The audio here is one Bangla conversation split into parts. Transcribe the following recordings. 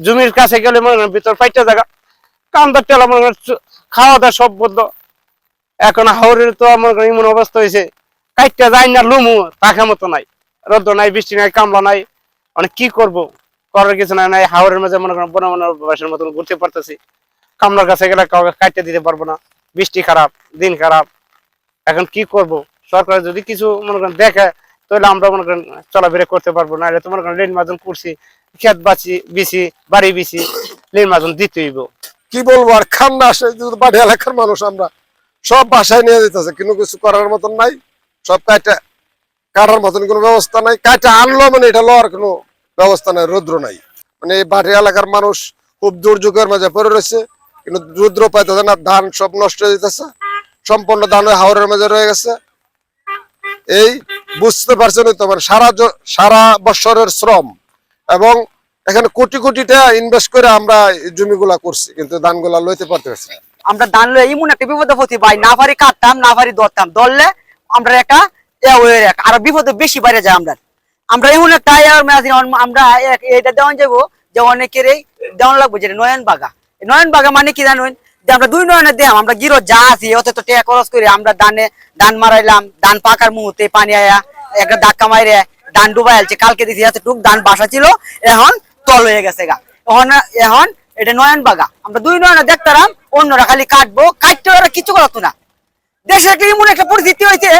জমির কাছে গেলে মনে করেন ভিতর পাইটা জায়গা, কান্দার টেলা মনে করেন খাওয়া দাওয়া সব বদ্ধ। এখন হাওরের তো মনে করেন এমন অবস্থা হয়েছে, কাইটটা যায় না লুমু থাকার মতো নাই, রোদ্র নাই, বৃষ্টি নাই, কামলা নাই, মানে কি করব, করার কিছু নাই। হাওরের মাঝে মনে করেন বনবাসের মতন ঘুরতে পারতেছি, কামলার কাছে গেলে কাউকে কাটতে দিতে পারবো না, বৃষ্টি খারাপ, দিন খারাপ, এখন কি করব। সরকার যদি কিছু মনে করেন দেখে তাহলে আমরা মনে করেন চলাফেরা করতে পারবো না। এটা তো মনে করেন ঋণ মাজন করছি, খেত বিছি, বাড়ি বিছি, ঋণ মাজন দিতে হইব। কি বলবো আর, খান্না আসে বাড়ি এলাকার মানুষ আমরা সব বাসায় নিয়ে যেতেছে, কিন্তু কিছু করার মতন নাই, সব কাটার মতন কোনো ব্যবস্থা নাই, কাটা আনলো মানে এটা লওয়ার কোনো ব্যবস্থা নাই, রৌদ্র নাই। মানে এই বাড়ি এলাকার মানুষ খুব দুর্যোগের মাঝে পড়ে রয়েছে, কিন্তু রৌদ্র পাইতেছে না, ধান সব নষ্ট হয়ে যেতেছে, সম্পূর্ণ ধান হাওরের মাঝে রয়ে গেছে। এই বুঝতে পারছেন তো, মানে সারা বছরের শ্রম এবং এখানে কোটি কোটি টাকা ইনভেস্ট করে আমরা জমিগুলা করছি, কিন্তু ধানগুলা লইতে পারতেছি না। আমরা ধান লই এমন একটা বিপদে পড়ছি ভাই, না পারি কাটতাম, না পারি ধরতাম, ধরলে আমরা একটা আরো বিপদে বেশি বাইরে যায়। আমরা এমন একটা আমরা এটা দেওয়া যাবো যে অনেকেরই দেওয়া লাগবো, যেটা নয়ন বাগা মানে কি জানেন, যে আমরা 2 নয়নে দেম, আমরা গিরো যা আছি অত তো টাকা খরচ করে আমরা ধান মারাইলাম, ধান পাকার মুহূর্তে পানি আয়া একটা ধাক্কা মাইরে ধান ডুবাই আলছে, কালকে দিছি এতটুক ধান বাসা ছিল, এখন তল হয়ে গেছে গা। এখন এটা নয়ন বাগা, আমরা 2 নয়নে দেখতাম, অন্যরা খালি কাটবো, কাটতে ওরা কিছু করতো না। দেশে একটা এমন একটা পরিস্থিতি হয়েছে,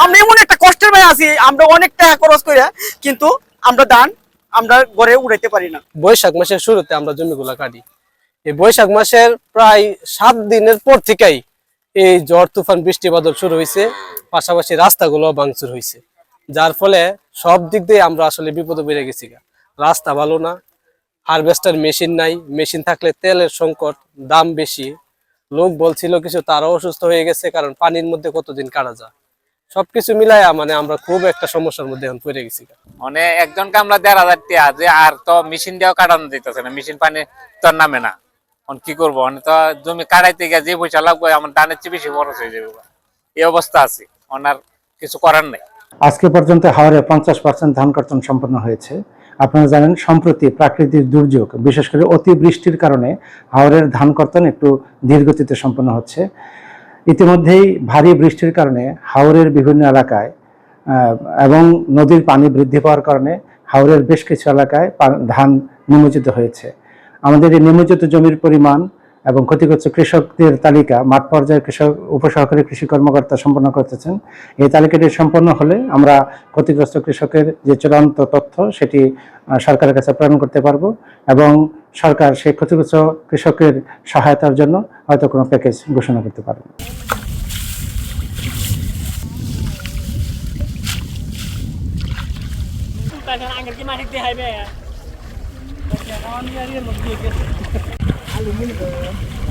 আমরা এমন একটা কষ্টের মধ্যে আছি, আমরা অনেক টাকা খরচ করে কিন্তু আমরা ধান আমরা ঘরে উড়াইতে পারি না। বৈশাখ মাসের শুরুতে আমরা জমিগুলা কাটি। এই বৈশাখ মাসের প্রায় 7 দিনের পর থেকেই এই ঝড় তুফান বৃষ্টি বাদল শুরু হয়েছে, পাশাপাশি রাস্তাগুলো ভাঙচুর হয়েছে, যার ফলে সব দিক দিয়ে আমরা আসলে বিপদে বেড়ে গেছি। রাস্তা ভালো না, হারভেস্টার মেশিন নাই, মেশিন থাকলে তেলের সংকট, দাম বেশি, লোক বলছিল কিছু তারাও অসুস্থ হয়ে গেছে, কারণ পানির মধ্যে কতদিন কাটা যায়। সবকিছু মিলাইয়া মানে আমরা খুব একটা সমস্যার মধ্যে এখন পড়ে গেছি। মানে একজনকে আমরা 1,500 টাকা যে, আর তো মেশিন দিয়েও কাটানো দিতেছে না, মেশিন পানি তো নামে না, কি করবো, তো জমি কাটাইতে গিয়ে যে পয়সা লাগবে আমার ধানের চেয়ে বেশি খরচ হয়ে যাবে, এই অবস্থা আছে, ওনার কিছু করার নেই। আজকে পর্যন্ত হাওরে 50% ধান কর্তন সম্পন্ন হয়েছে। আপনারা জানেন সম্প্রতি প্রাকৃতিক দুর্যোগ, বিশেষ করে অতিবৃষ্টির কারণে হাওরের ধান কর্তন একটু ধীরগতিতে সম্পন্ন হচ্ছে। ইতিমধ্যেই ভারী বৃষ্টির কারণে হাওরের বিভিন্ন এলাকায় এবং নদীর পানি বৃদ্ধি পাওয়ার কারণে হাওরের বেশ কিছু এলাকায় ধান নিমজ্জিত হয়েছে। আমাদের এই নিমজ্জিত জমির পরিমাণ এবং ক্ষতিগ্রস্ত কৃষকদের তালিকা মাঠ পর্যায়ে উপসহকারী কৃষি কর্মকর্তা সম্পন্ন করতেছেন। এই তালিকাটি সম্পন্ন হলে আমরা ক্ষতিগ্রস্ত কৃষকের যে চূড়ান্ত তথ্য সেটি সরকারের কাছে প্রেরণ করতে পারবো, এবং সরকার সেই ক্ষতিগ্রস্ত কৃষকের সহায়তার জন্য হয়তো কোনো প্যাকেজ ঘোষণা করতে পারবে। Aluminio.